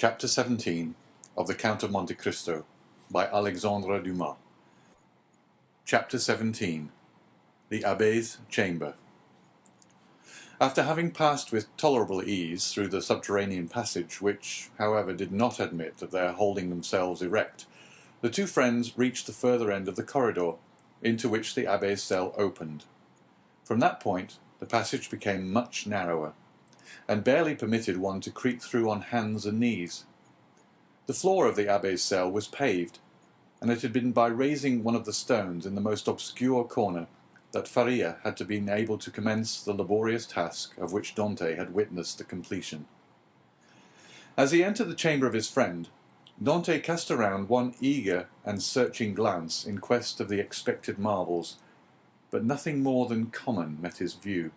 Chapter 17 of The Count of Monte Cristo by Alexandre Dumas. Chapter 17. The Abbé's Chamber. After having passed with tolerable ease through the subterranean passage, which, however, did not admit of their holding themselves erect, the two friends reached the further end of the corridor, into which the Abbé's cell opened. From that point the passage became much narrower, and barely permitted one to creep through on hands and knees. The floor of the Abbé's cell was paved, and it had been by raising one of the stones in the most obscure corner that Faria had been able to commence the laborious task of which Dante had witnessed the completion. As he entered the chamber of his friend, Dante cast around one eager and searching glance in quest of the expected marvels, but nothing more than common met his view.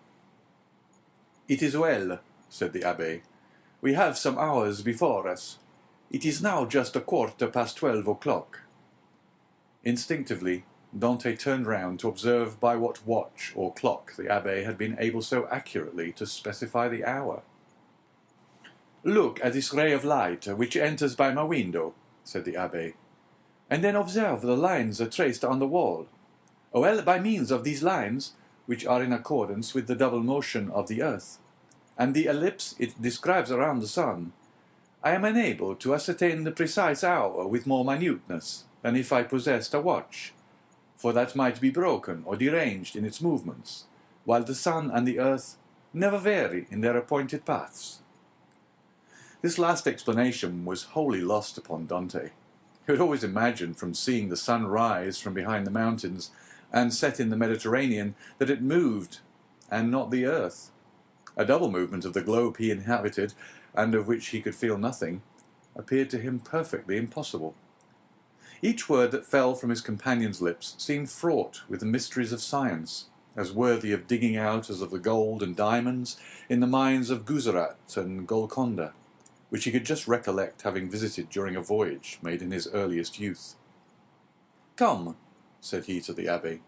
"It is well," said the Abbé. "We have some hours before us. It is now just 12:15 o'clock. Instinctively, Dante turned round to observe by what watch or clock the Abbé had been able so accurately to specify the hour. "Look at this ray of light which enters by my window," said the Abbé, "and then observe the lines traced on the wall. Well, by means of these lines, which are in accordance with the double motion of the earth, and the ellipse it describes around the sun, I am enabled to ascertain the precise hour with more minuteness than if I possessed a watch, for that might be broken or deranged in its movements, while the sun and the earth never vary in their appointed paths." This last explanation was wholly lost upon Dante, who had always imagined from seeing the sun rise from behind the mountains and set in the Mediterranean that it moved, and not the earth. A double movement of the globe he inhabited, and of which he could feel nothing, appeared to him perfectly impossible. Each word that fell from his companion's lips seemed fraught with the mysteries of science, as worthy of digging out as of the gold and diamonds in the mines of Guzerat and Golconda, which he could just recollect having visited during a voyage made in his earliest youth. "Come," said he to the Abbé,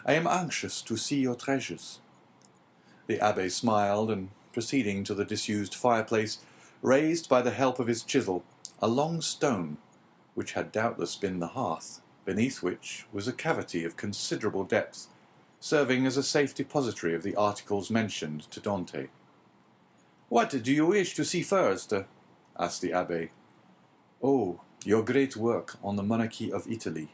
"I am anxious to see your treasures." The Abbé smiled, and proceeding to the disused fireplace, raised by the help of his chisel a long stone, which had doubtless been the hearth, beneath which was a cavity of considerable depth, serving as a safe depository of the articles mentioned to Dante. "What do you wish to see first?" asked the Abbé. "Oh, your great work on the monarchy of Italy."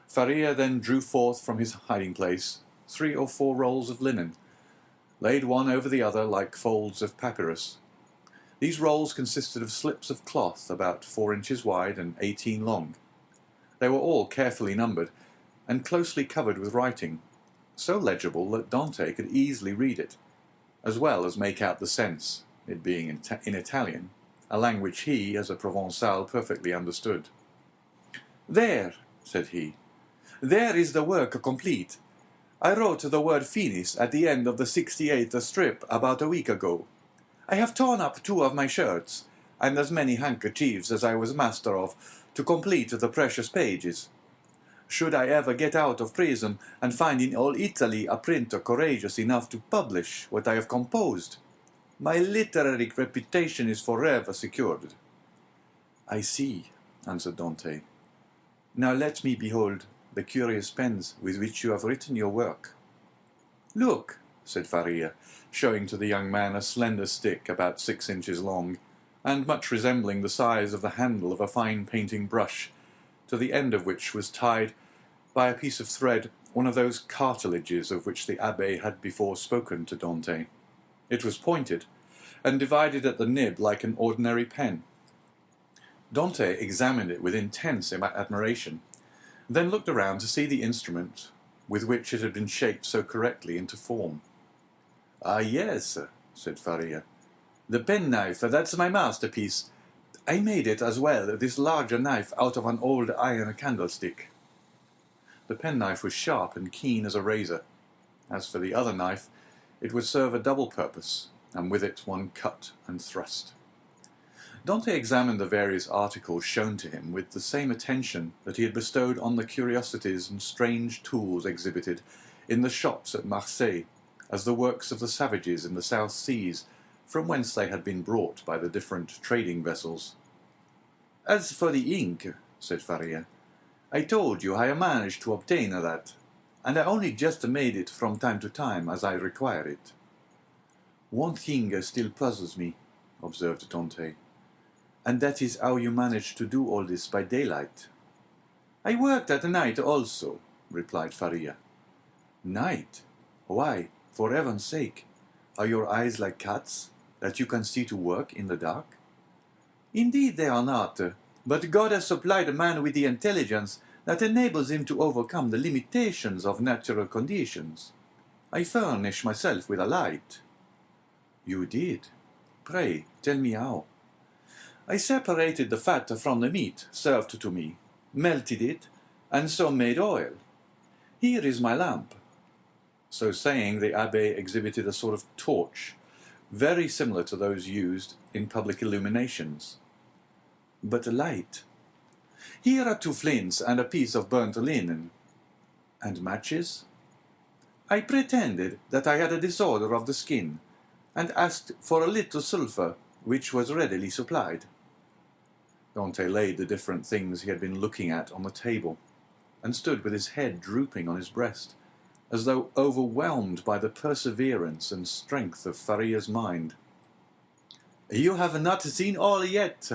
Faria then drew forth from his hiding-place 3 or 4 rolls of linen, laid one over the other like folds of papyrus. These rolls consisted of slips of cloth about 4 inches wide and 18 long. They were all carefully numbered, and closely covered with writing, so legible that Dante could easily read it, as well as make out the sense, it being in Italian, a language he, as a Provençal, perfectly understood. "There," said he, "there is the work complete. I wrote the word finis at the end of the 68th strip about a week ago. I have torn up 2 of my shirts, and as many handkerchiefs as I was master of, to complete the precious pages. Should I ever get out of prison and find in all Italy a printer courageous enough to publish what I have composed, my literary reputation is forever secured." "I see," answered Dante. "Now let me behold the curious pens with which you have written your work." "Look," said Faria, showing to the young man a slender stick about 6 inches long, and much resembling the size of the handle of a fine painting brush, to the end of which was tied, by a piece of thread, one of those cartilages of which the Abbé had before spoken to Dante. It was pointed, and divided at the nib like an ordinary pen. Dante examined it with intense admiration, then looked around to see the instrument with which it had been shaped so correctly into form. "Ah, yes," said Faria. "The penknife, that's my masterpiece. I made it as well, this larger knife, out of an old iron candlestick." The penknife was sharp and keen as a razor. As for the other knife, it would serve a double purpose, and with it one cut and thrust. Dante examined the various articles shown to him with the same attention that he had bestowed on the curiosities and strange tools exhibited in the shops at Marseilles as the works of the savages in the South Seas, from whence they had been brought by the different trading vessels. "As for the ink," said Faria, "I told you I managed to obtain that, and I only just made it from time to time as I require it." "One thing still puzzles me," observed Dante, "and that is how you managed to do all this by daylight." "I worked at night also," replied Faria. "Night? Why, for heaven's sake, are your eyes like cats, that you can see to work in the dark?" "Indeed they are not, but God has supplied man with the intelligence that enables him to overcome the limitations of natural conditions. I furnish myself with a light." "You did? Pray, tell me how." "I separated the fat from the meat served to me, melted it, and so made oil. Here is my lamp." So saying, the abbé exhibited a sort of torch, very similar to those used in public illuminations. "But a light?" "Here are 2 flints and a piece of burnt linen." "And matches?" "I pretended that I had a disorder of the skin, and asked for a little sulphur, which was readily supplied." Dante laid the different things he had been looking at on the table, and stood with his head drooping on his breast, as though overwhelmed by the perseverance and strength of Faria's mind. "You have not seen all yet,"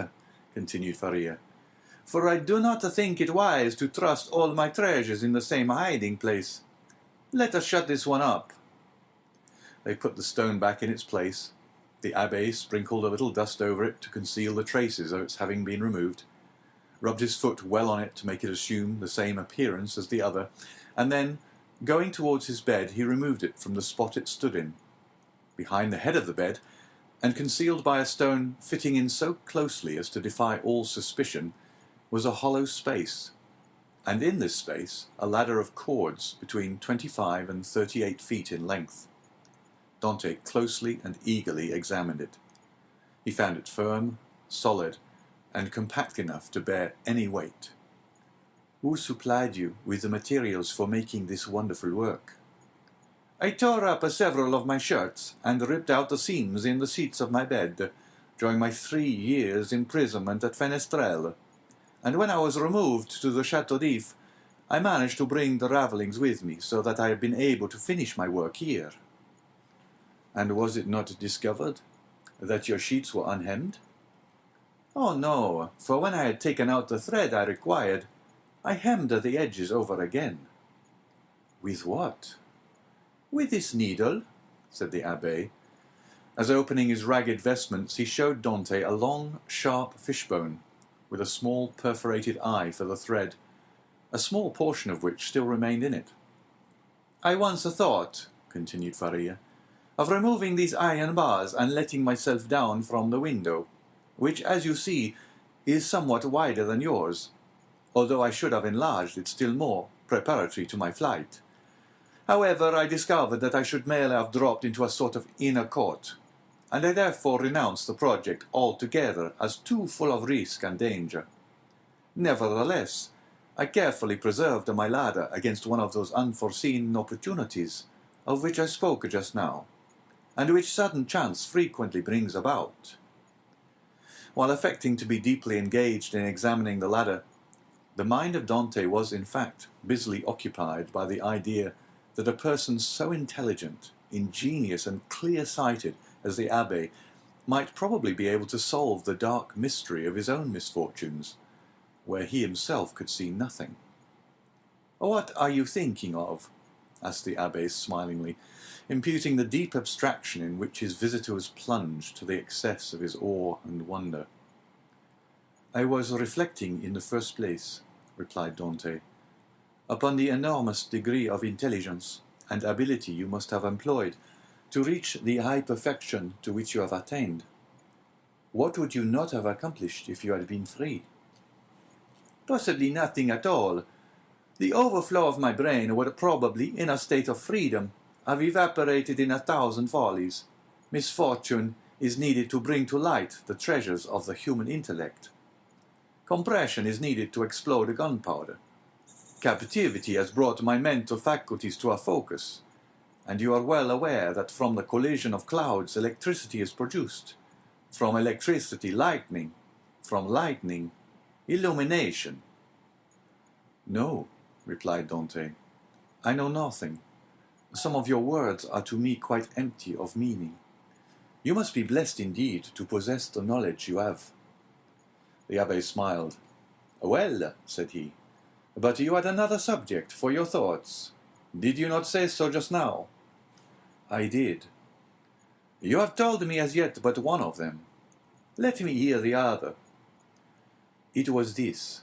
continued Faria, "for I do not think it wise to trust all my treasures in the same hiding place. Let us shut this one up." They put the stone back in its place. The abbé sprinkled a little dust over it to conceal the traces of its having been removed, rubbed his foot well on it to make it assume the same appearance as the other, and then, going towards his bed, he removed it from the spot it stood in. Behind the head of the bed, and concealed by a stone fitting in so closely as to defy all suspicion, was a hollow space, and in this space a ladder of cords between 25 and 38 feet in length. Dante closely and eagerly examined it. He found it firm, solid, and compact enough to bear any weight. "Who supplied you with the materials for making this wonderful work?" "I tore up several of my shirts, and ripped out the seams in the sheets of my bed, during my 3 years' imprisonment at Fenestrelle, and when I was removed to the Château d'If, I managed to bring the ravellings with me, so that I have been able to finish my work here." "And was it not discovered that your sheets were unhemmed?" "Oh no, for when I had taken out the thread I required, I hemmed the edges over again." "With what?" "With this needle," said the abbé, as opening his ragged vestments he showed Dante a long, sharp fishbone, with a small perforated eye for the thread, a small portion of which still remained in it. "I once thought," continued Faria, "of removing these iron bars and letting myself down from the window, which, as you see, is somewhat wider than yours, although I should have enlarged it still more, preparatory to my flight. However, I discovered that I should merely have dropped into a sort of inner court, and I therefore renounced the project altogether as too full of risk and danger. Nevertheless, I carefully preserved my ladder against one of those unforeseen opportunities of which I spoke just now, and which sudden chance frequently brings about." While affecting to be deeply engaged in examining the ladder, the mind of Dante was, in fact, busily occupied by the idea that a person so intelligent, ingenious, and clear-sighted as the abbé might probably be able to solve the dark mystery of his own misfortunes, where he himself could see nothing. "What are you thinking of?" asked the abbé smilingly, imputing the deep abstraction in which his visitor was plunged to the excess of his awe and wonder. "I was reflecting, in the first place," replied Dante, "upon the enormous degree of intelligence and ability you must have employed to reach the high perfection to which you have attained. What would you not have accomplished if you had been free?" "Possibly nothing at all. The overflow of my brain would probably, in a state of freedom, have evaporated in 1,000 follies. Misfortune is needed to bring to light the treasures of the human intellect. Compression is needed to explode gunpowder. Captivity has brought my mental faculties to a focus, and you are well aware that from the collision of clouds electricity is produced, from electricity lightning, from lightning illumination." "No," replied Dante, "I know nothing. Some of your words are to me quite empty of meaning. You must be blessed indeed to possess the knowledge you have." The abbé smiled. "Well," said he, "but you had another subject for your thoughts. Did you not say so just now?" "I did." "You have told me as yet but one of them. Let me hear the other." "It was this,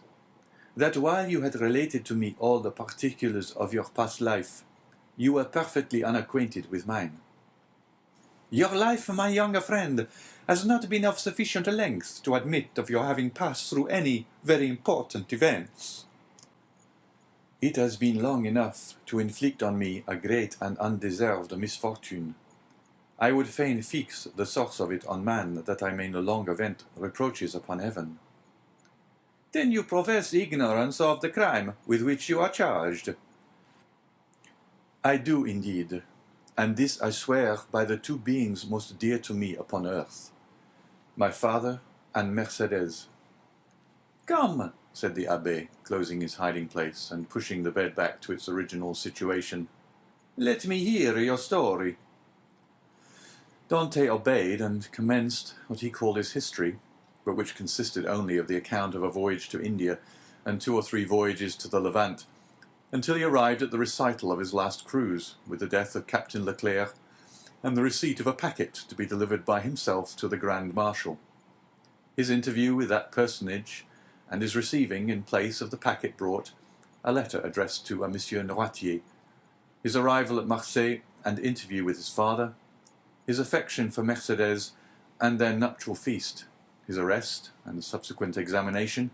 that while you had related to me all the particulars of your past life, you were perfectly unacquainted with mine." "Your life, my young friend, has not been of sufficient length to admit of your having passed through any very important events." "It has been long enough to inflict on me a great and undeserved misfortune. I would fain fix the source of it on man, that I may no longer vent reproaches upon heaven." "Then you profess ignorance of the crime with which you are charged?" "I do indeed, and this I swear by the two beings most dear to me upon earth, my father and Mercedes." "Come," said the abbé, closing his hiding-place and pushing the bed back to its original situation, "let me hear your story." Dante obeyed and commenced what he called his history, but which consisted only of the account of a voyage to India and 2 or 3 voyages to the Levant, until he arrived at the recital of his last cruise, with the death of Captain Leclerc, and the receipt of a packet to be delivered by himself to the Grand Marshal. His interview with that personage, and his receiving, in place of the packet brought, a letter addressed to a Monsieur Noirtier, his arrival at Marseille and interview with his father, his affection for Mercedes and their nuptial feast, his arrest and subsequent examination,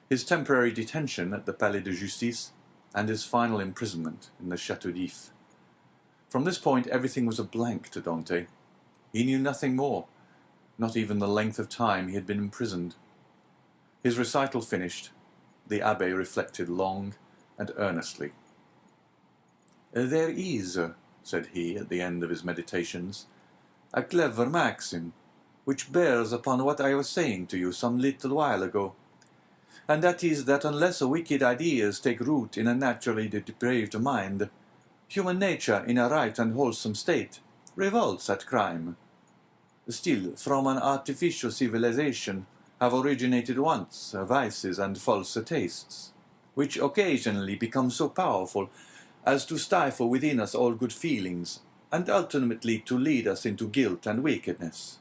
his temporary detention at the Palais de Justice, and his final imprisonment in the Château d'If. From this point everything was a blank to Dante. He knew nothing more, not even the length of time he had been imprisoned. His recital finished, the abbé reflected long and earnestly. "There is," said he at the end of his meditations, "a clever maxim, which bears upon what I was saying to you some little while ago, and that is that unless wicked ideas take root in a naturally depraved mind, human nature in a right and wholesome state revolts at crime. Still, from an artificial civilization have originated wants, vices, and false tastes, which occasionally become so powerful as to stifle within us all good feelings, and ultimately to lead us into guilt and wickedness.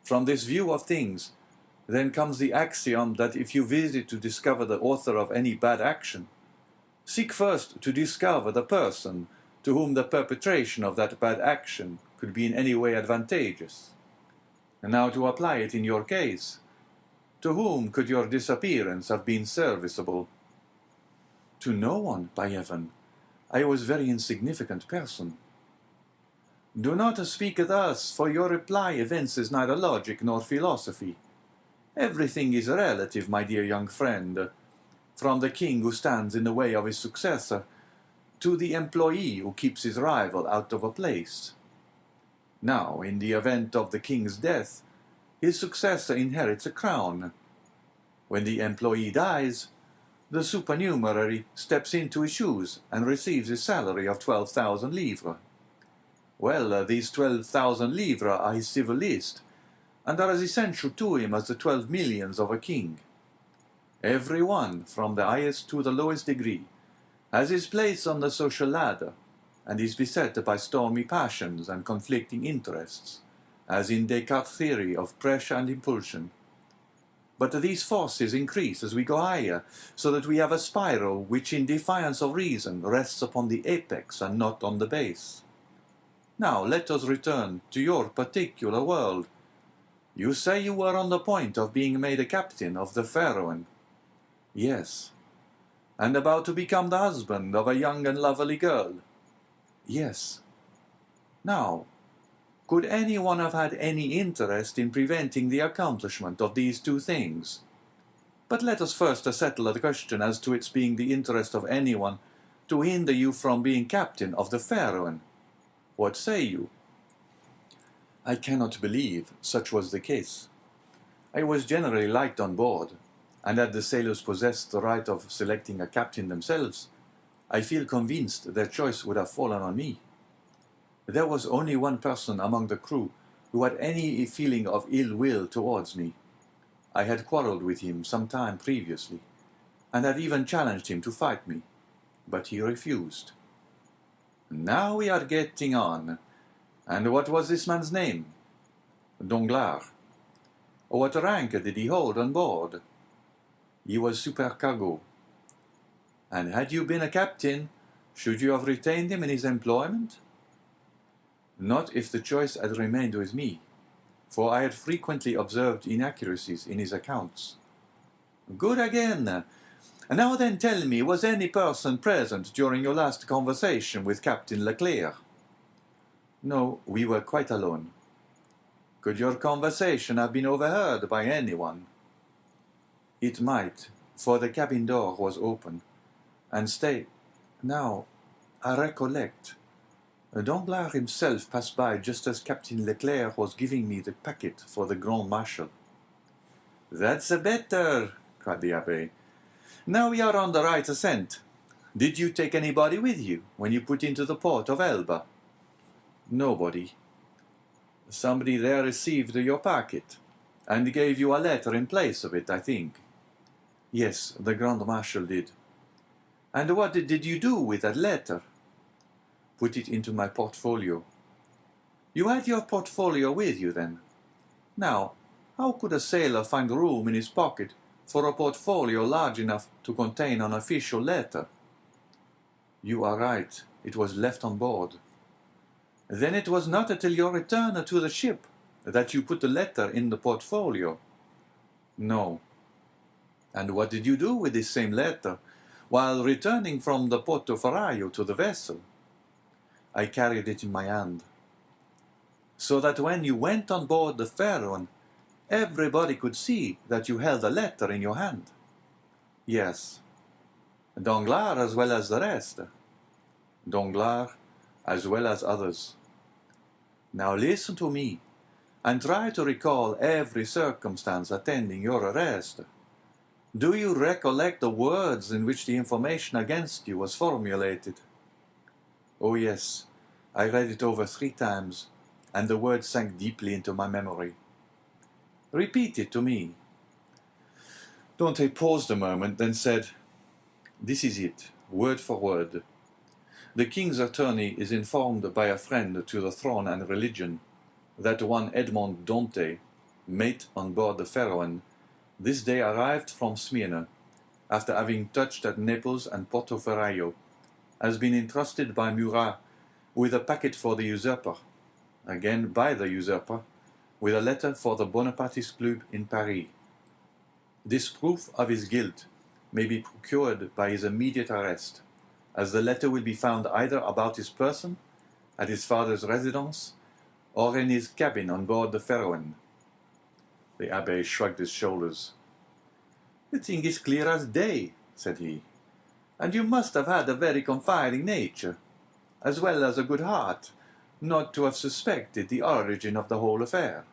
From this view of things, then comes the axiom that if you visit to discover the author of any bad action, seek first to discover the person to whom the perpetration of that bad action could be in any way advantageous. And now to apply it in your case, to whom could your disappearance have been serviceable?" "To no one, by heaven. I was a very insignificant person." "Do not speak thus, for your reply evinces neither logic nor philosophy. Everything is relative, my dear young friend, from the king who stands in the way of his successor, to the employee who keeps his rival out of a place. Now, in the event of the king's death, his successor inherits a crown. When the employee dies, the supernumerary steps into his shoes and receives his salary of 12,000 livres. Well, these 12,000 livres are his civil list, and are as essential to him as the 12 millions of a king. Every one, from the highest to the lowest degree, has his place on the social ladder, and is beset by stormy passions and conflicting interests, as in Descartes' theory of pressure and impulsion. But these forces increase as we go higher, so that we have a spiral which, in defiance of reason, rests upon the apex and not on the base. Now let us return to your particular world. You say you were on the point of being made a captain of the Pharaon." "Yes." "And about to become the husband of a young and lovely girl." "Yes." Now, could anyone have had any interest in preventing the accomplishment of these two things? But let us first settle the question as to its being the interest of anyone to hinder you from being captain of the Pharaon. What say you?" I cannot believe such was the case. I was generally liked on board, and had the sailors possessed the right of selecting a captain themselves, I feel convinced their choice would have fallen on me. There was only one person among the crew who had any feeling of ill will towards me. I had quarrelled with him some time previously, and had even challenged him to fight me, but he refused. Now we are getting on. And what was this man's name? Danglars. What rank did he hold on board? He was supercargo. And had you been a captain, should you have retained him in his employment? Not if the choice had remained with me, for I had frequently observed inaccuracies in his accounts. Good again. Now then tell me, was any person present during your last conversation with Captain Leclerc? No, we were quite alone. Could your conversation have been overheard by anyone? It might, for the cabin door was open. And stay, now, I recollect. Danglars himself passed by just as Captain Leclerc was giving me the packet for the Grand Marshal. That's better, cried the Abbé. Now we are on the right ascent. Did you take anybody with you when you put into the port of Elba? Nobody. Somebody there received your packet, and gave you a letter in place of it, I think. Yes, the Grand Marshal did. And what did you do with that letter? Put it into my portfolio. You had your portfolio with you, then? Now, how could a sailor find room in his pocket for a portfolio large enough to contain an official letter? You are right, it was left on board. Then it was not until your return to the ship that you put the letter in the portfolio? No. And what did you do with this same letter while returning from the Porto Ferraio to the vessel? I carried it in my hand. So that when you went on board the Pharaon, everybody could see that you held a letter in your hand? Yes. Danglars as well as the rest? Danglars as well as others. Now listen to me, and try to recall every circumstance attending your arrest. Do you recollect the words in which the information against you was formulated? Oh yes, I read it over 3 times, and the words sank deeply into my memory. Repeat it to me. Dante paused a moment, then said, This is it, word for word. The king's attorney is informed by a friend to the throne and religion that one Edmond Dantès, mate on board the Pharaon, this day arrived from Smyrna, after having touched at Naples and Porto Ferraio, has been entrusted by Murat with a packet for the usurper, again by the usurper, with a letter for the Bonapartist Club in Paris. This proof of his guilt may be procured by his immediate arrest, as the letter will be found either about his person, at his father's residence, or in his cabin on board the Pharaon. The Abbé shrugged his shoulders. The thing is clear as day, said he, and you must have had a very confiding nature, as well as a good heart, not to have suspected the origin of the whole affair.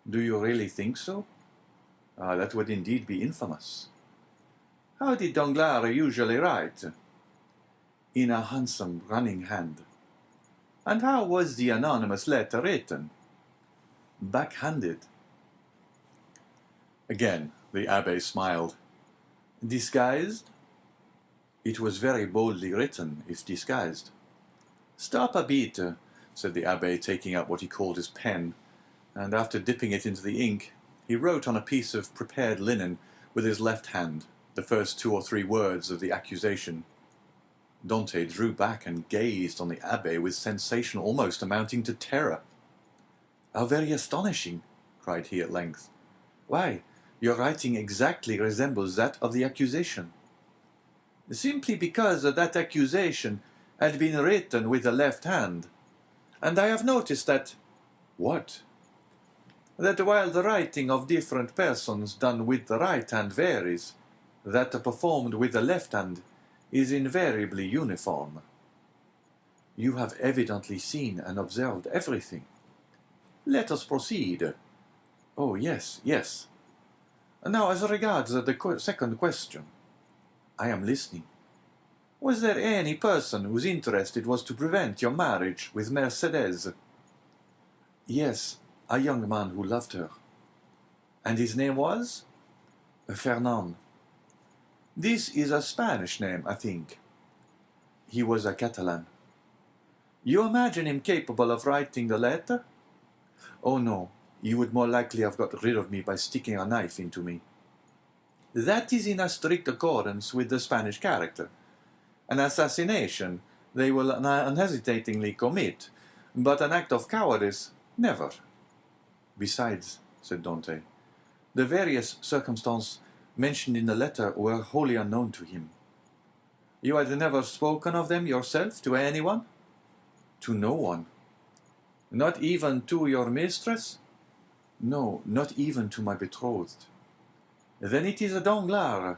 Do you really think so? That would indeed be infamous. How did Danglars usually write? In a handsome running hand. And how was the anonymous letter written? Backhanded. Again the Abbé smiled. Disguised? It was very boldly written, if disguised. Stop a bit, said the Abbé, taking up what he called his pen, and after dipping it into the ink, he wrote on a piece of prepared linen with his left hand the first 2 or 3 words of the accusation. Dante drew back and gazed on the Abbé with sensation almost amounting to terror. How very astonishing, cried he at length. Why, your writing exactly resembles that of the accusation. Simply because that accusation had been written with the left hand, and I have noticed that— What? That while the writing of different persons done with the right hand varies, that performed with the left hand is invariably uniform. You have evidently seen and observed everything. Let us proceed. Oh, yes, yes. Now, as regards the second question. I am listening. Was there any person whose interest it was to prevent your marriage with Mercedes? Yes, a young man who loved her. And his name was? Fernand. This is a Spanish name, I think. He was a Catalan. You imagine him capable of writing the letter? Oh no, he would more likely have got rid of me by sticking a knife into me. That is in a strict accordance with the Spanish character. An assassination they will unhesitatingly commit, but an act of cowardice, never. Besides, said Dante, the various circumstances mentioned in the letter were wholly unknown to him. You had never spoken of them yourself to anyone? To no one. Not even to your mistress? No, not even to my betrothed. Then it is a Danglars.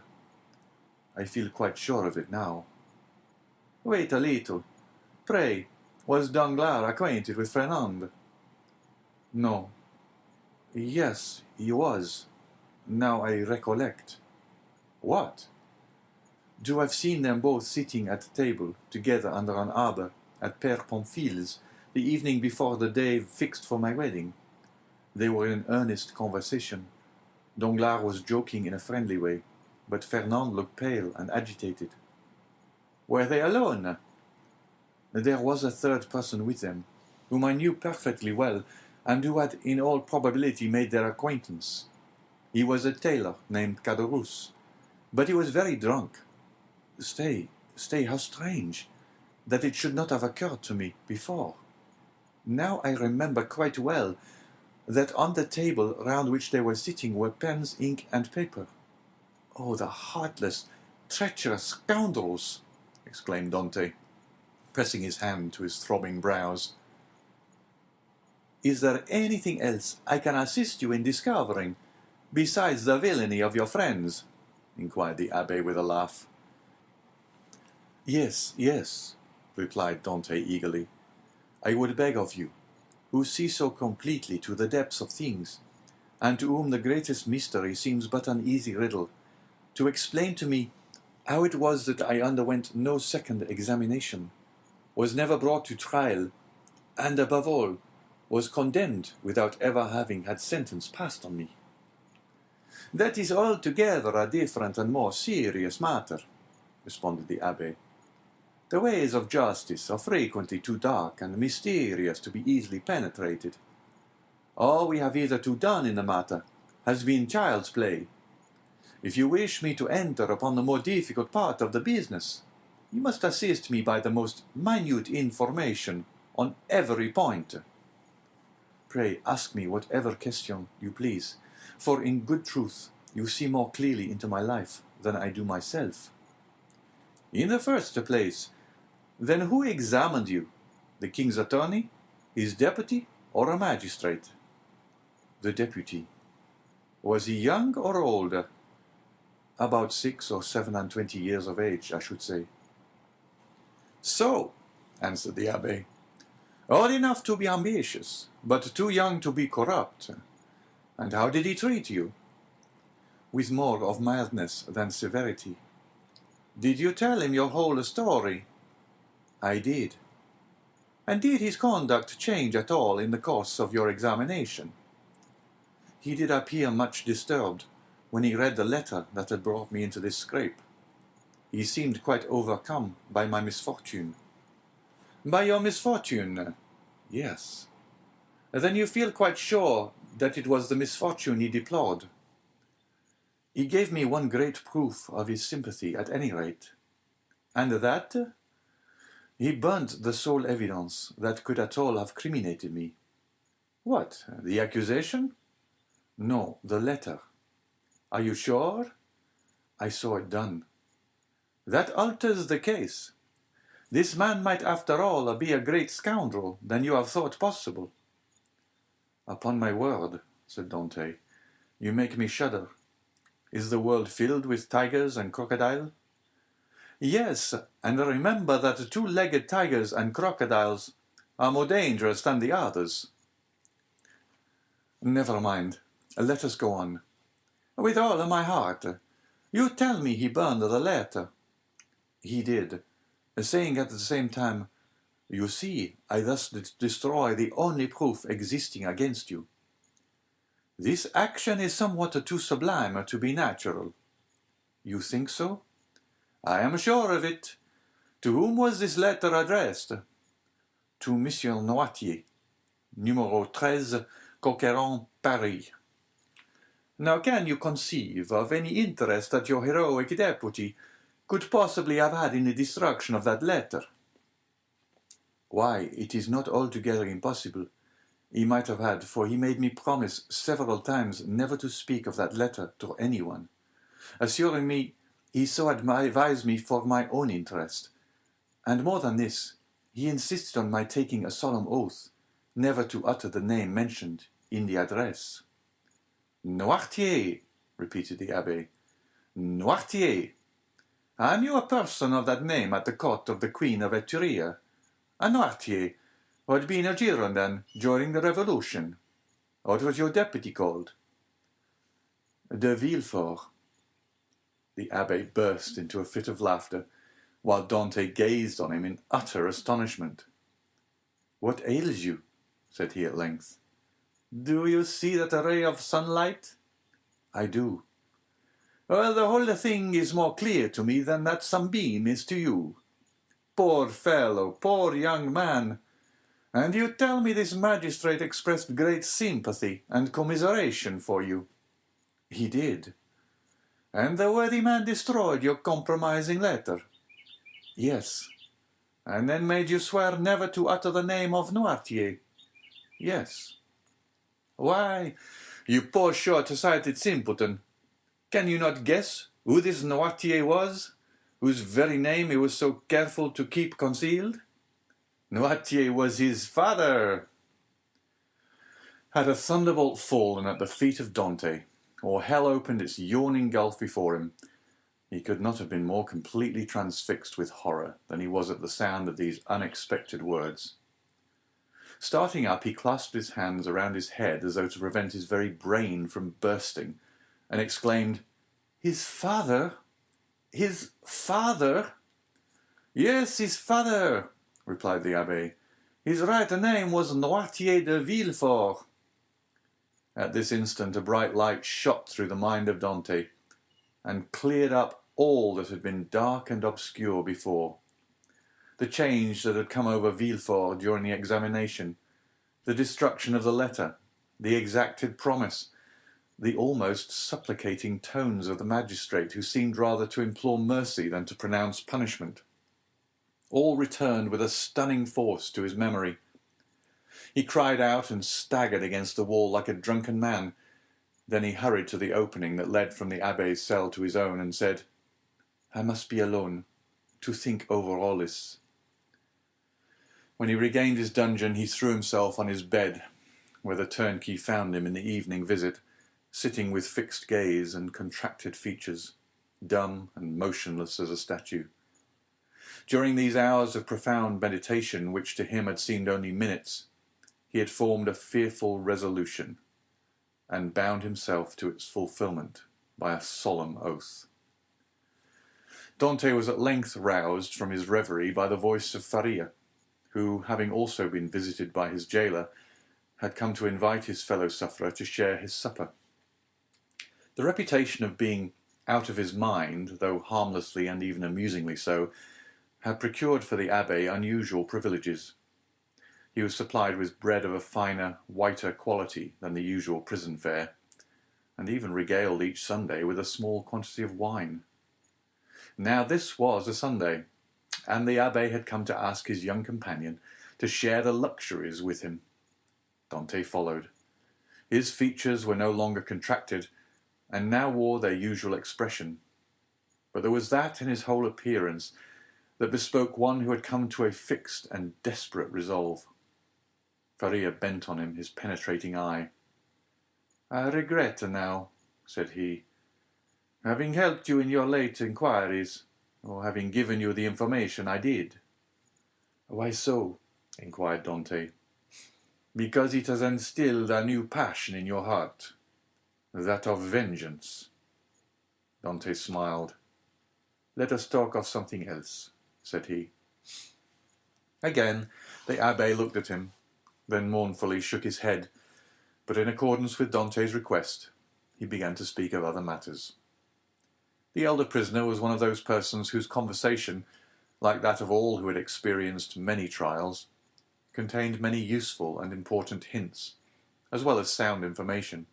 I feel quite sure of it now. Wait a little. Pray, was Danglars acquainted with Fernand? No. Yes, he was. Now I recollect. What? To have seen them both sitting at table together under an arbour at Père Pamphil's the evening before the day fixed for my wedding. They were in earnest conversation. Danglars was joking in a friendly way, but Fernand looked pale and agitated. Were they alone? There was a third person with them, whom I knew perfectly well, and who had in all probability made their acquaintance. He was a tailor named Caderousse, but he was very drunk. Stay, how strange, that it should not have occurred to me before. Now I remember quite well that on the table round which they were sitting were pens, ink, and paper. Oh, the heartless, treacherous scoundrels! Exclaimed Dante, pressing his hand to his throbbing brows. Is there anything else I can assist you in discovering, besides the villainy of your friends? Inquired the abbé with a laugh. Yes, yes, replied Dante eagerly. I would beg of you, who see so completely to the depths of things, and to whom the greatest mystery seems but an easy riddle, to explain to me how it was that I underwent no second examination, was never brought to trial, and above all, was condemned without ever having had sentence passed on me. That is altogether a different and more serious matter, responded the abbé. The ways of justice are frequently too dark and mysterious to be easily penetrated. All we have hitherto done in the matter has been child's play. If you wish me to enter upon the more difficult part of the business, you must assist me by the most minute information on every point. Pray ask me whatever question you please, for in good truth you see more clearly into my life than I do myself. In the first place, then who examined you? The king's attorney, his deputy, or a magistrate? The deputy. Was he young or older? About 6 or 27 years of age, I should say. So, answered the abbé, old enough to be ambitious, but too young to be corrupt. And how did he treat you? With more of mildness than severity. Did you tell him your whole story? I did. And did his conduct change at all in the course of your examination? He did appear much disturbed when he read the letter that had brought me into this scrape. He seemed quite overcome by my misfortune. By your misfortune? Yes. Then you feel quite sure that it was the misfortune he deplored. He gave me one great proof of his sympathy at any rate. And that? He burnt the sole evidence that could at all have criminated me. What, the accusation? No, the letter. Are you sure? I saw it done. That alters the case. This man might after all be a great scoundrel than you have thought possible. Upon my word, said Dante, you make me shudder. Is the world filled with tigers and crocodiles? Yes, and remember that two-legged tigers and crocodiles are more dangerous than the others. Never mind. Let us go on. With all my heart. You tell me he burned the letter. He did, saying at the same time, "You see, I thus destroy the only proof existing against you." This action is somewhat too sublime to be natural. You think so? I am sure of it. To whom was this letter addressed? To Monsieur Noirtier, numéro 13, Coqueron, Paris. Now can you conceive of any interest that your heroic deputy could possibly have had in the destruction of that letter? Why, it is not altogether impossible. He might have had, for he made me promise several times never to speak of that letter to anyone, assuring me he so advised me for my own interest. And more than this, he insisted on my taking a solemn oath never to utter the name mentioned in the address. Noirtier, repeated the Abbé. Noirtier. I knew a person of that name at the court of the Queen of Etruria, a Noirtier, who had been a Girondin during the Revolution. What was your deputy called? De Villefort. The Abbé burst into a fit of laughter, while Dante gazed on him in utter astonishment. What ails you? Said he at length. Do you see that ray of sunlight? I do. Well, the whole thing is more clear to me than that sunbeam is to you. Poor fellow, poor young man. And you tell me this magistrate expressed great sympathy and commiseration for you. He did. And the worthy man destroyed your compromising letter. Yes. And then made you swear never to utter the name of Noirtier. Yes. Why, you poor short-sighted simpleton, can you not guess who this Noirtier was, whose very name he was so careful to keep concealed? Noirtier was his father. Had a thunderbolt fallen at the feet of Dante, or hell opened its yawning gulf before him, he could not have been more completely transfixed with horror than he was at the sound of these unexpected words. Starting up, he clasped his hands around his head as though to prevent his very brain from bursting, and exclaimed, "His father? His father?" "Yes, his father," replied the Abbé. "His right name was Noirtier de Villefort." At this instant a bright light shot through the mind of Dante, and cleared up all that had been dark and obscure before. The change that had come over Villefort during the examination, the destruction of the letter, the exacted promise, the almost supplicating tones of the magistrate, who seemed rather to implore mercy than to pronounce punishment, all returned with a stunning force to his memory. He cried out and staggered against the wall like a drunken man. Then he hurried to the opening that led from the Abbé's cell to his own, and said, "I must be alone, to think over all this." When he regained his dungeon, he threw himself on his bed, where the turnkey found him in the evening visit, sitting with fixed gaze and contracted features, dumb and motionless as a statue. During these hours of profound meditation, which to him had seemed only minutes, he had formed a fearful resolution, and bound himself to its fulfilment by a solemn oath. Dante was at length roused from his reverie by the voice of Faria, who, having also been visited by his jailer, had come to invite his fellow-sufferer to share his supper. The reputation of being out of his mind, though harmlessly and even amusingly so, had procured for the Abbé unusual privileges. He was supplied with bread of a finer, whiter quality than the usual prison fare, and even regaled each Sunday with a small quantity of wine. Now this was a Sunday, and the Abbé had come to ask his young companion to share the luxuries with him. Dante followed. His features were no longer contracted, and now wore their usual expression. But there was that in his whole appearance that bespoke one who had come to a fixed and desperate resolve. Faria bent on him his penetrating eye. "I regret now," said he, "having helped you in your late inquiries, or having given you the information I did." "Why so?" inquired Dante. "Because it has instilled a new passion in your heart, that of vengeance." Dante smiled. "Let us talk of something else," said he. Again the abbé looked at him, then mournfully shook his head, but in accordance with Dante's request, he began to speak of other matters. The elder prisoner was one of those persons whose conversation, like that of all who had experienced many trials, contained many useful and important hints, as well as sound information.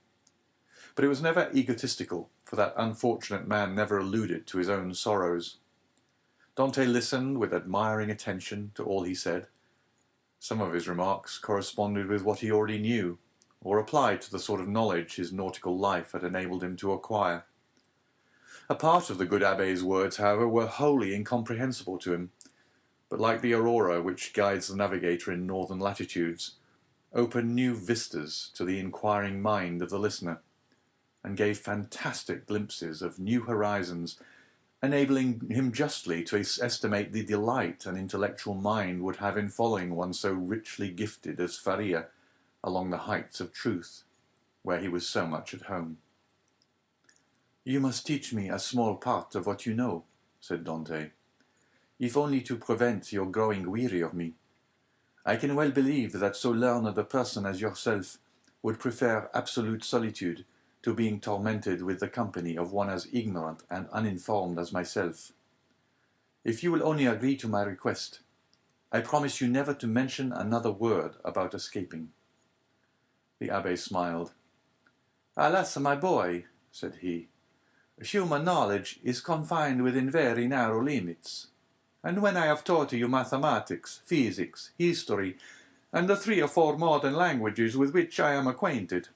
But it was never egotistical, for that unfortunate man never alluded to his own sorrows. Dante listened with admiring attention to all he said. Some of his remarks corresponded with what he already knew, or applied to the sort of knowledge his nautical life had enabled him to acquire. A part of the good abbé's words, however, were wholly incomprehensible to him, but like the aurora which guides the navigator in northern latitudes, opened new vistas to the inquiring mind of the listener, and gave fantastic glimpses of new horizons, enabling him justly to estimate the delight an intellectual mind would have in following one so richly gifted as Faria along the heights of truth, where he was so much at home. "You must teach me a small part of what you know," said Dante, "if only to prevent your growing weary of me. I can well believe that so learned a person as yourself would prefer absolute solitude to being tormented with the company of one as ignorant and uninformed as myself. If you will only agree to my request, I promise you never to mention another word about escaping." The abbé smiled. "Alas, my boy," said he, "human knowledge is confined within very narrow limits, and when I have taught you mathematics, physics, history, and the 3 or 4 modern languages with which I am acquainted,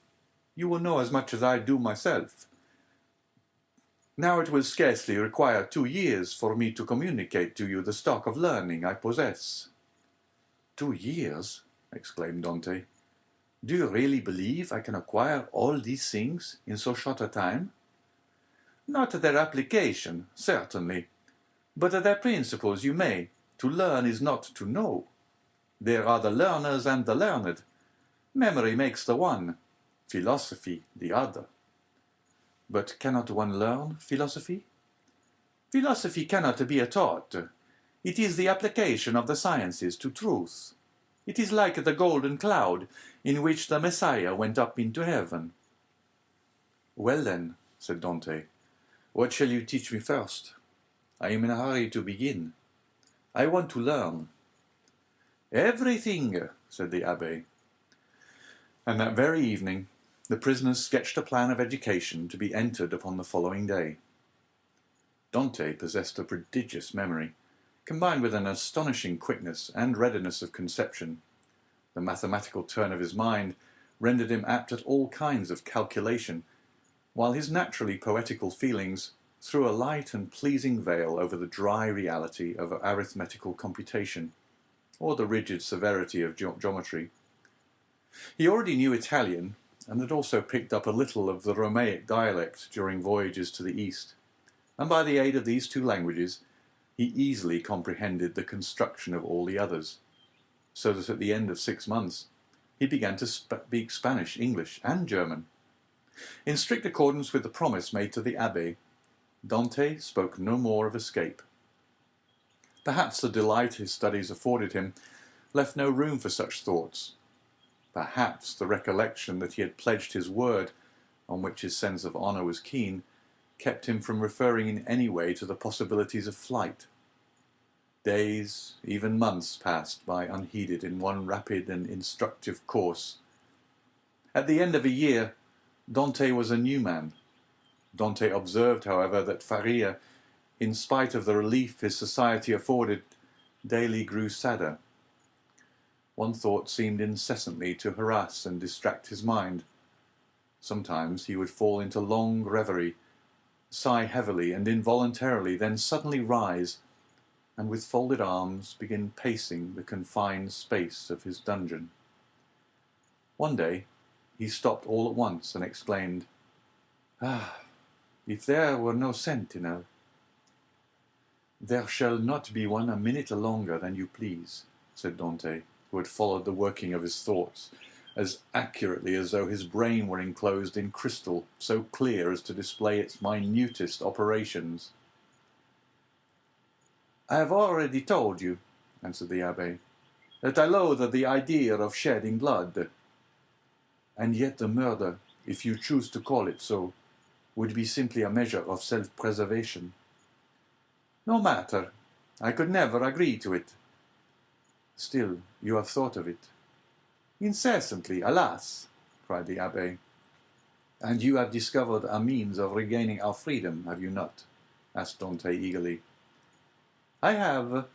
you will know as much as I do myself. Now it will scarcely require 2 years for me to communicate to you the stock of learning I possess." "2 years?" exclaimed Dante. "Do you really believe I can acquire all these things in so short a time?" "Not their application, certainly, but their principles you may. To learn is not to know. There are the learners and the learned. Memory makes the one, philosophy the other." "But cannot one learn philosophy?" "Philosophy cannot be taught. It is the application of the sciences to truth. It is like the golden cloud in which the Messiah went up into heaven." "Well then," said Dante, "what shall you teach me first? I am in a hurry to begin. I want to learn." "Everything," said the abbé. And that very evening the prisoners sketched a plan of education to be entered upon the following day. Dante possessed a prodigious memory, combined with an astonishing quickness and readiness of conception. The mathematical turn of his mind rendered him apt at all kinds of calculation, while his naturally poetical feelings threw a light and pleasing veil over the dry reality of arithmetical computation, or the rigid severity of geometry. He already knew Italian, and had also picked up a little of the Romaic dialect during voyages to the East, and by the aid of these 2 languages he easily comprehended the construction of all the others, so that at the end of 6 months he began to speak Spanish, English, and German. In strict accordance with the promise made to the abbé, Dante spoke no more of escape. Perhaps the delight his studies afforded him left no room for such thoughts. Perhaps the recollection that he had pledged his word, on which his sense of honour was keen, kept him from referring in any way to the possibilities of flight. Days, even months, passed by unheeded in one rapid and instructive course. At the end of a year, Dante was a new man. Dante observed, however, that Faria, in spite of the relief his society afforded, daily grew sadder. One thought seemed incessantly to harass and distract his mind. Sometimes he would fall into long reverie, sigh heavily and involuntarily, then suddenly rise, and with folded arms begin pacing the confined space of his dungeon. One day he stopped all at once and exclaimed, "Ah, if there were no sentinel!" "There shall not be one a minute longer than you please," said Dante, who had followed the working of his thoughts as accurately as though his brain were enclosed in crystal so clear as to display its minutest operations. "I have already told you," answered the abbé, "that I loathe the idea of shedding blood. And yet the murder, if you choose to call it so, would be simply a measure of self-preservation. No matter, I could never agree to it. Still, you have thought of it." "Incessantly, alas!" cried the abbé. "And you have discovered a means of regaining our freedom, have you not?" asked Dante eagerly. "I have,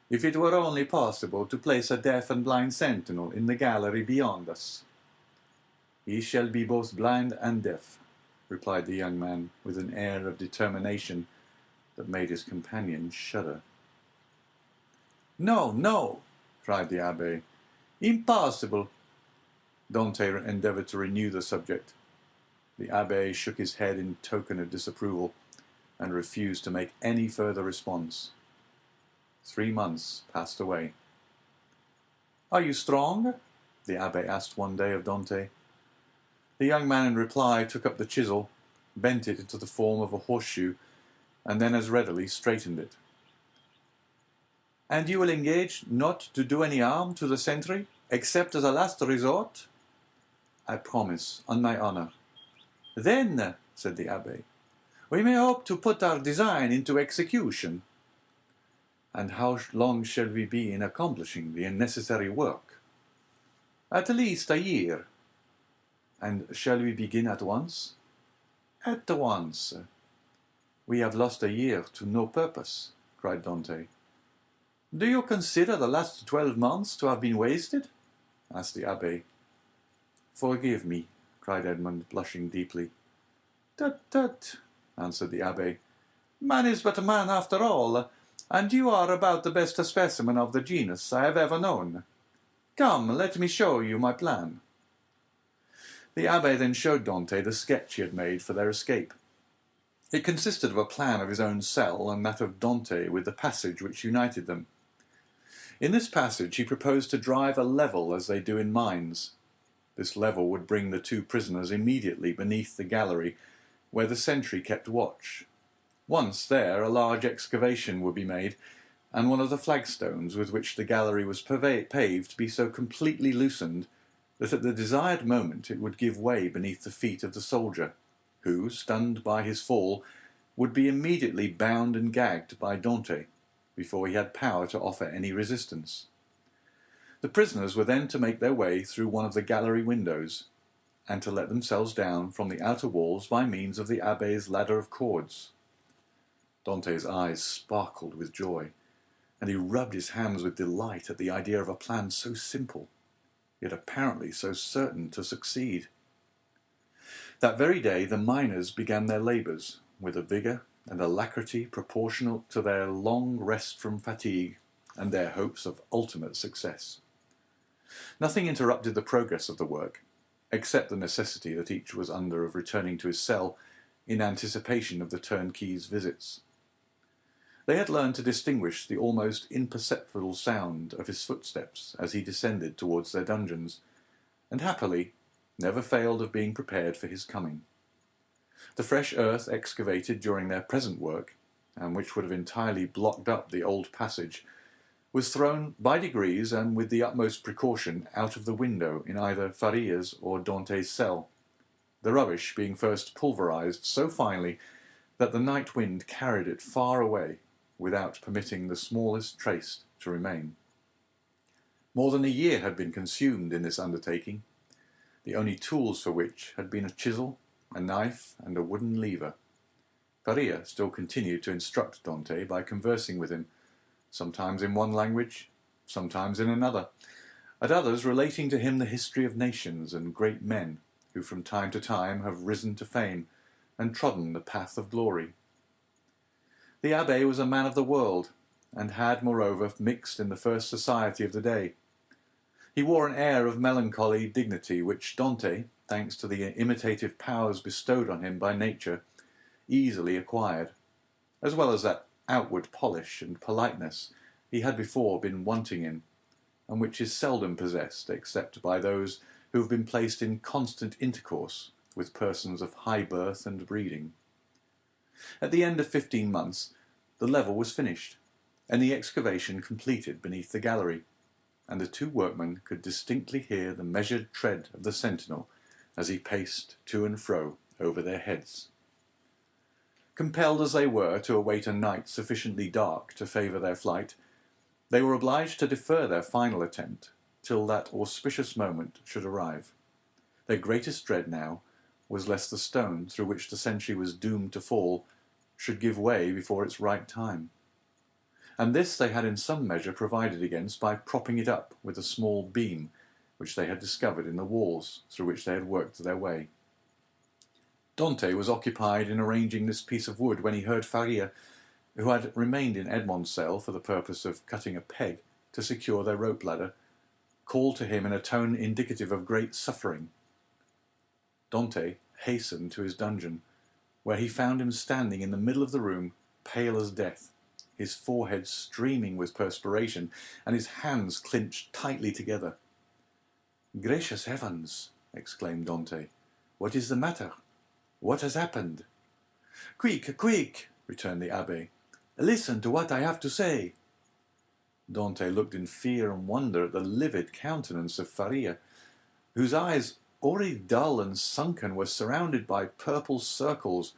if it were only possible to place a deaf and blind sentinel in the gallery beyond us." "He shall be both blind and deaf," replied the young man, with an air of determination that made his companion shudder. "No, no!" cried the abbé. "Impossible!" Dante endeavoured to renew the subject. The abbé shook his head in token of disapproval, and refused to make any further response. 3 months passed away. "Are you strong?" the abbé asked one day of Dante. The young man in reply took up the chisel, bent it into the form of a horseshoe, and then as readily straightened it. "And you will engage not to do any harm to the sentry, except as a last resort?" "I promise, on my honor." "Then," said the abbé, "we may hope to put our design into execution." "And how long shall we be in accomplishing the necessary work?" "At least a year." "And shall we begin at once?" "At once." "We have lost a year to no purpose," cried Dante. "Do you consider the last 12 months to have been wasted?" asked the abbé. "Forgive me," cried Edmond, blushing deeply. "Tut, tut," answered the abbé. "Man is but man after all, and you are about the best specimen of the genus I have ever known. Come, let me show you my plan." The abbé then showed Dante the sketch he had made for their escape. It consisted of a plan of his own cell and that of Dante with the passage which united them. In this passage he proposed to drive a level as they do in mines. This level would bring the 2 prisoners immediately beneath the gallery where the sentry kept watch. Once there, a large excavation would be made, and one of the flagstones with which the gallery was paved be so completely loosened that at the desired moment it would give way beneath the feet of the soldier, who, stunned by his fall, would be immediately bound and gagged by Dante, before he had power to offer any resistance. The prisoners were then to make their way through one of the gallery windows, and to let themselves down from the outer walls by means of the abbé's ladder of cords. Dante's eyes sparkled with joy, and he rubbed his hands with delight at the idea of a plan so simple, yet apparently so certain to succeed. That very day the miners began their labours, with a vigour and alacrity proportional to their long rest from fatigue and their hopes of ultimate success. Nothing interrupted the progress of the work, except the necessity that each was under of returning to his cell in anticipation of the turnkey's visits. They had learned to distinguish the almost imperceptible sound of his footsteps as he descended towards their dungeons, and happily never failed of being prepared for his coming. The fresh earth excavated during their present work, and which would have entirely blocked up the old passage, was thrown by degrees and with the utmost precaution out of the window in either Faria's or Dante's cell, the rubbish being first pulverized so finely that the night wind carried it far away without permitting the smallest trace to remain. More than a year had been consumed in this undertaking, the only tools for which had been a chisel, a knife, and a wooden lever. Faria still continued to instruct Dante by conversing with him, sometimes in one language, sometimes in another, at others relating to him the history of nations and great men who from time to time have risen to fame and trodden the path of glory. The abbé was a man of the world, and had, moreover, mixed in the first society of the day. He wore an air of melancholy dignity which Dante, thanks to the imitative powers bestowed on him by nature, easily acquired, as well as that outward polish and politeness he had before been wanting in, and which is seldom possessed except by those who have been placed in constant intercourse with persons of high birth and breeding. At the end of 15 months, the level was finished, and the excavation completed beneath the gallery, and the two workmen could distinctly hear the measured tread of the sentinel as he paced to and fro over their heads. Compelled as they were to await a night sufficiently dark to favour their flight, they were obliged to defer their final attempt till that auspicious moment should arrive. Their greatest dread now was lest the stone through which the century was doomed to fall should give way before its right time. And this they had in some measure provided against by propping it up with a small beam which they had discovered in the walls through which they had worked their way. Dante was occupied in arranging this piece of wood when he heard Faria, who had remained in Edmond's cell for the purpose of cutting a peg to secure their rope ladder, call to him in a tone indicative of great suffering. Dante hastened to his dungeon, where he found him standing in the middle of the room, pale as death, his forehead streaming with perspiration, and his hands clinched tightly together. "Gracious heavens!" exclaimed Dante. "What is the matter? What has happened?" "Quick, quick!" returned the abbé. "Listen to what I have to say." Dante looked in fear and wonder at the livid countenance of Faria, whose eyes, already dull and sunken, were surrounded by purple circles,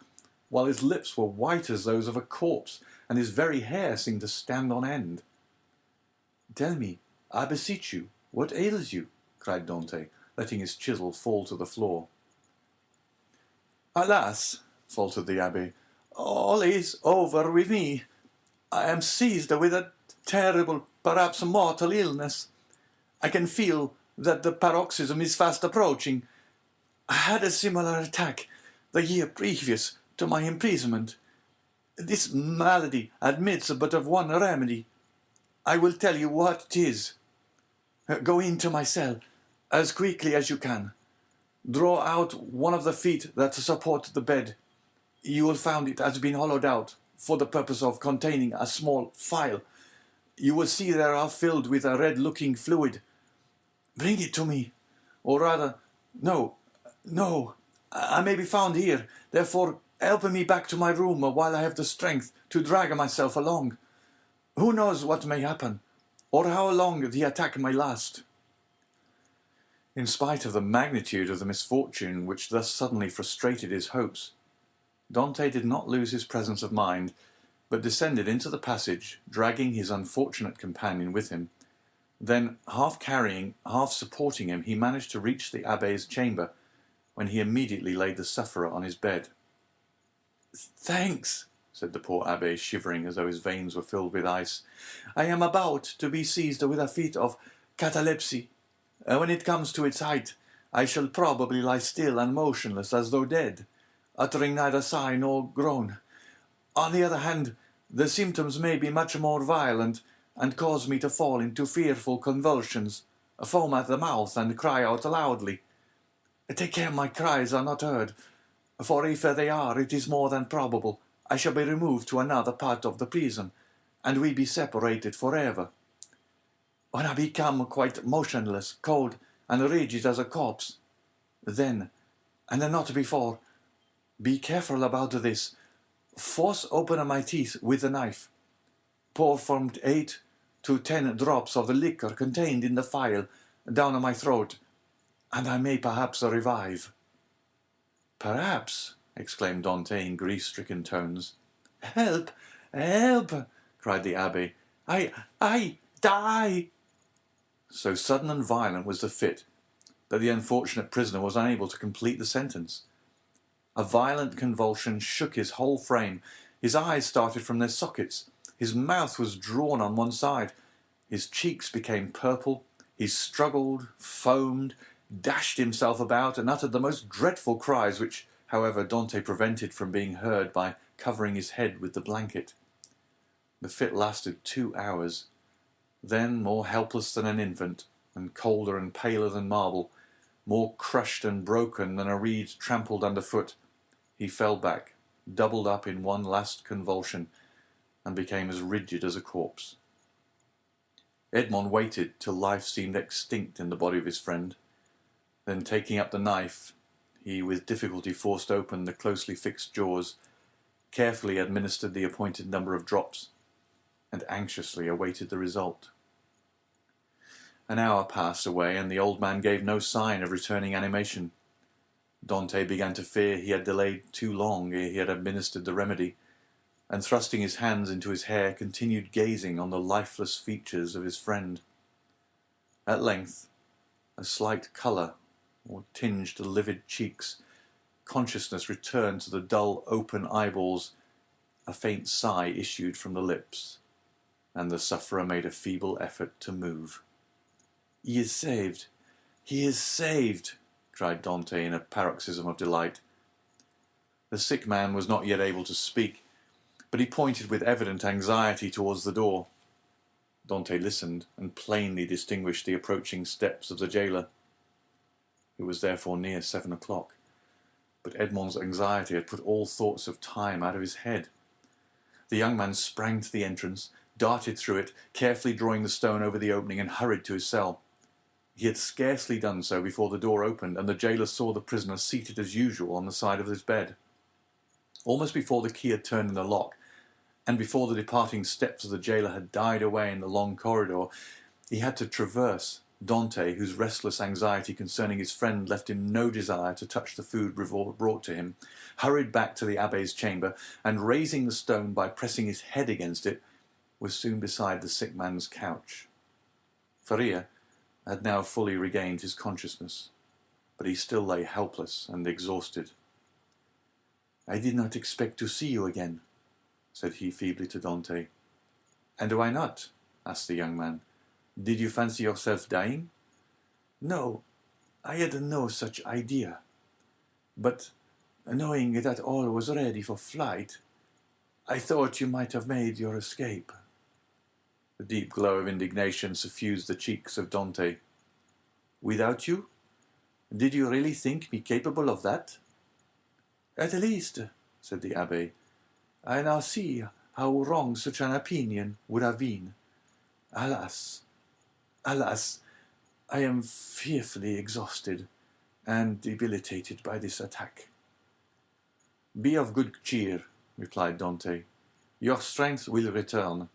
while his lips were white as those of a corpse, and his very hair seemed to stand on end. "Tell me, I beseech you, what ails you?" cried Dante, letting his chisel fall to the floor. "Alas," faltered the abbé, "all is over with me. I am seized with a terrible, perhaps mortal illness. I can feel that the paroxysm is fast approaching. I had a similar attack the year previous to my imprisonment. This malady admits but of one remedy. I will tell you what it is. Go into my cell as quickly as you can. Draw out one of the feet that support the bed. You will find it has been hollowed out for the purpose of containing a small phial. You will see they are filled with a red-looking fluid. Bring it to me. Or rather, no, I may be found here. Therefore, help me back to my room while I have the strength to drag myself along. Who knows what may happen, or how long the attack may last?" In spite of the magnitude of the misfortune which thus suddenly frustrated his hopes, Dante did not lose his presence of mind, but descended into the passage, dragging his unfortunate companion with him. Then, half carrying, half supporting him, he managed to reach the abbé's chamber, when he immediately laid the sufferer on his bed. "Thanks," said the poor abbé, shivering as though his veins were filled with ice. "I am about to be seized with a fit of catalepsy. When it comes to its height, I shall probably lie still and motionless as though dead, uttering neither sigh nor groan. On the other hand, the symptoms may be much more violent, and cause me to fall into fearful convulsions, foam at the mouth, and cry out loudly. Take care my cries are not heard, for if they are, it is more than probable I shall be removed to another part of the prison, and we be separated forever. When I become quite motionless, cold, and rigid as a corpse, then, and not before, be careful about this, force open my teeth with the knife, pour from 8 to 10 drops of the liquor contained in the phial down my throat, and I may perhaps revive." "Perhaps!" exclaimed Dante in grief-stricken tones. "Help! Help!" cried the abbé. I die!" So sudden and violent was the fit that the unfortunate prisoner was unable to complete the sentence. A violent convulsion shook his whole frame. His eyes started from their sockets. His mouth was drawn on one side. His cheeks became purple. He struggled, foamed, dashed himself about, and uttered the most dreadful cries, which, however, Dante prevented from being heard by covering his head with the blanket. The fit lasted 2 hours. Then, more helpless than an infant, and colder and paler than marble, more crushed and broken than a reed trampled underfoot, he fell back, doubled up in one last convulsion, and became as rigid as a corpse. Edmond waited till life seemed extinct in the body of his friend. Then, taking up the knife, he with difficulty forced open the closely fixed jaws, carefully administered the appointed number of drops, and anxiously awaited the result. An hour passed away, and the old man gave no sign of returning animation. Dante began to fear he had delayed too long ere he had administered the remedy, and thrusting his hands into his hair, continued gazing on the lifeless features of his friend. At length, a slight colour, or tinged the livid cheeks, consciousness returned to the dull, open eyeballs, a faint sigh issued from the lips, and the sufferer made a feeble effort to move. "He is saved! He is saved!" cried Dante in a paroxysm of delight. The sick man was not yet able to speak, but he pointed with evident anxiety towards the door. Dante listened, and plainly distinguished the approaching steps of the jailer. It was therefore near 7 o'clock, but Edmond's anxiety had put all thoughts of time out of his head. The young man sprang to the entrance, darted through it, carefully drawing the stone over the opening, and hurried to his cell. He had scarcely done so before the door opened, and the jailer saw the prisoner seated as usual on the side of his bed. Almost before the key had turned in the lock, and before the departing steps of the jailer had died away in the long corridor, he had to traverse Dante, whose restless anxiety concerning his friend left him no desire to touch the food brought to him, hurried back to the abbé's chamber, and raising the stone by pressing his head against it, was soon beside the sick man's couch. Faria had now fully regained his consciousness, but he still lay helpless and exhausted. "I did not expect to see you again," said he feebly to Dante. "And why not?" asked the young man. "Did you fancy yourself dying?" "No, I had no such idea. But, knowing that all was ready for flight, I thought you might have made your escape." A deep glow of indignation suffused the cheeks of Dante. "Without you? Did you really think me capable of that?" "At least," said the abbé, "I now see how wrong such an opinion would have been. Alas, alas, I am fearfully exhausted and debilitated by this attack." "Be of good cheer," replied Dante. "Your strength will return."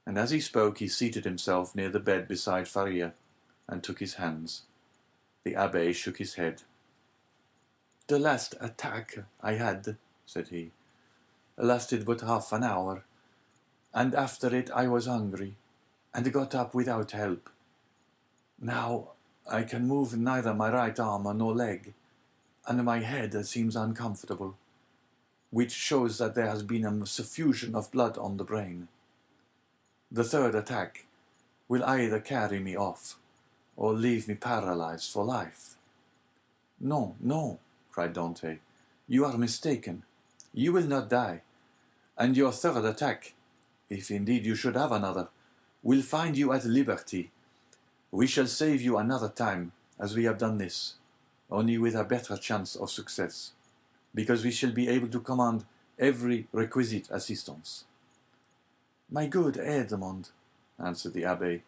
And as he spoke, he seated himself near the bed beside Faria, and took his hands. The abbé shook his head. "The last attack I had," said he, "lasted but half an hour, and after it I was hungry, and got up without help. Now I can move neither my right arm nor leg, and my head seems uncomfortable, which shows that there has been a suffusion of blood on the brain. The third attack will either carry me off, or leave me paralyzed for life." "No, no," cried Dante, "you are mistaken. You will not die, and your third attack, if indeed you should have another, will find you at liberty. We shall save you another time, as we have done this, only with a better chance of success, because we shall be able to command every requisite assistance." "My good Edmond," answered the abbé,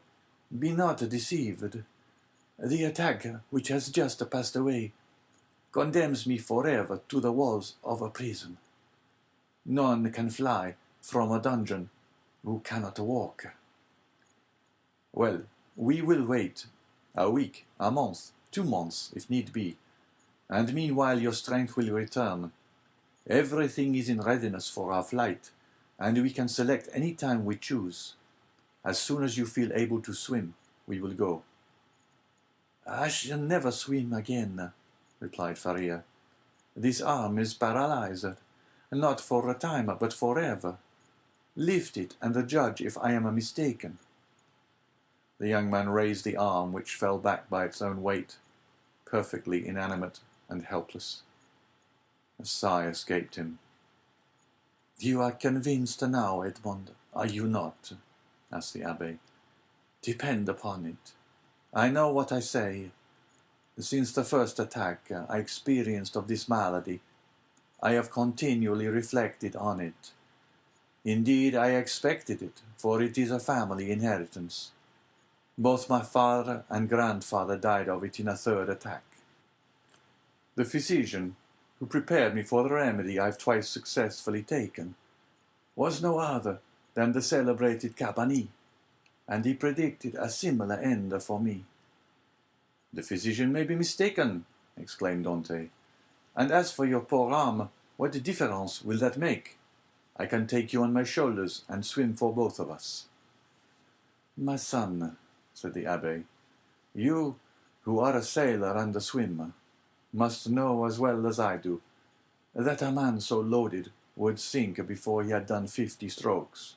"be not deceived. The attack which has just passed away condemns me forever to the walls of a prison. None can fly from a dungeon who cannot walk." "Well, we will wait a week, a month, 2 months, if need be, and meanwhile your strength will return. Everything is in readiness for our flight, and we can select any time we choose. As soon as you feel able to swim, we will go." "I shall never swim again," replied Faria. "This arm is paralyzed, not for a time, but forever. Lift it, and judge if I am mistaken." The young man raised the arm, which fell back by its own weight, perfectly inanimate and helpless. A sigh escaped him. "You are convinced now, Edmond, are you not?" asked the abbé. "Depend upon it. I know what I say. Since the first attack I experienced of this malady, I have continually reflected on it. Indeed, I expected it, for it is a family inheritance. Both my father and grandfather died of it in a third attack. The physician, who prepared me for the remedy I've twice successfully taken, was no other than the celebrated Cabanilles, and he predicted a similar end for me." "The physician may be mistaken," exclaimed Dante. "And as for your poor arm, what difference will that make? I can take you on my shoulders and swim for both of us." "My son," said the abbé, "you, who are a sailor and a swimmer, must know as well as I do that a man so loaded would sink before he had done 50 strokes.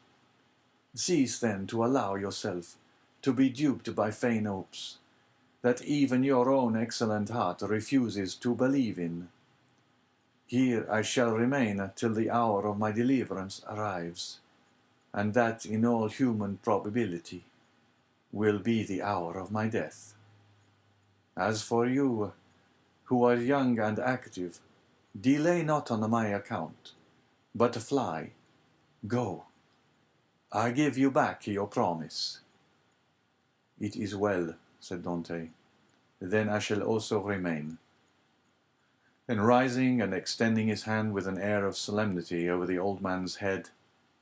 Cease then to allow yourself to be duped by vain hopes that even your own excellent heart refuses to believe in. Here I shall remain till the hour of my deliverance arrives, and that in all human probability will be the hour of my death. As for you, who are young and active, delay not on my account, but fly, go. I give you back your promise." "It is well," said Dante. "Then I shall also remain." Then rising and extending his hand with an air of solemnity over the old man's head,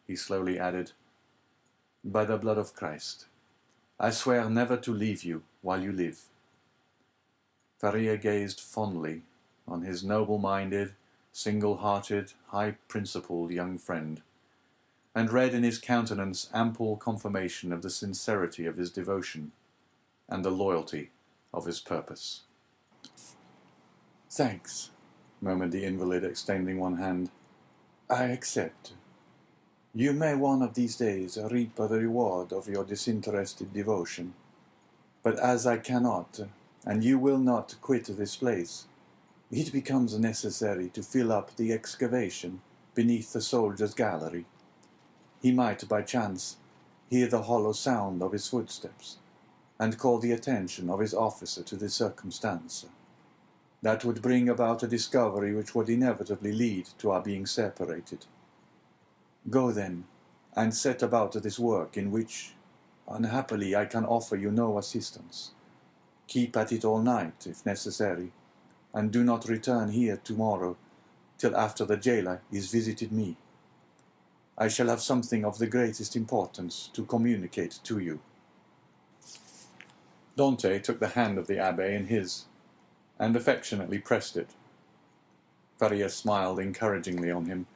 he slowly added, "By the blood of Christ, I swear never to leave you while you live." Faria gazed fondly on his noble-minded, single-hearted, high-principled young friend, and read in his countenance ample confirmation of the sincerity of his devotion and the loyalty of his purpose. "Thanks," murmured the invalid, extending one hand. "I accept. You may one of these days reap the reward of your disinterested devotion. But as I cannot, and you will not quit this place, it becomes necessary to fill up the excavation beneath the soldier's gallery. He might, by chance, hear the hollow sound of his footsteps, and call the attention of his officer to the circumstance. That would bring about a discovery which would inevitably lead to our being separated. Go, then, and set about this work in which, unhappily, I can offer you no assistance. Keep at it all night, if necessary, and do not return here tomorrow till after the jailer is visited me. I shall have something of the greatest importance to communicate to you." Dante took the hand of the abbé in his, and affectionately pressed it. Faria smiled encouragingly on him,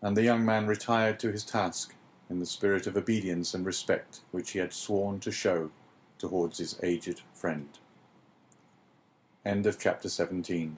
and the young man retired to his task in the spirit of obedience and respect which he had sworn to show towards his aged friend. End of chapter 17.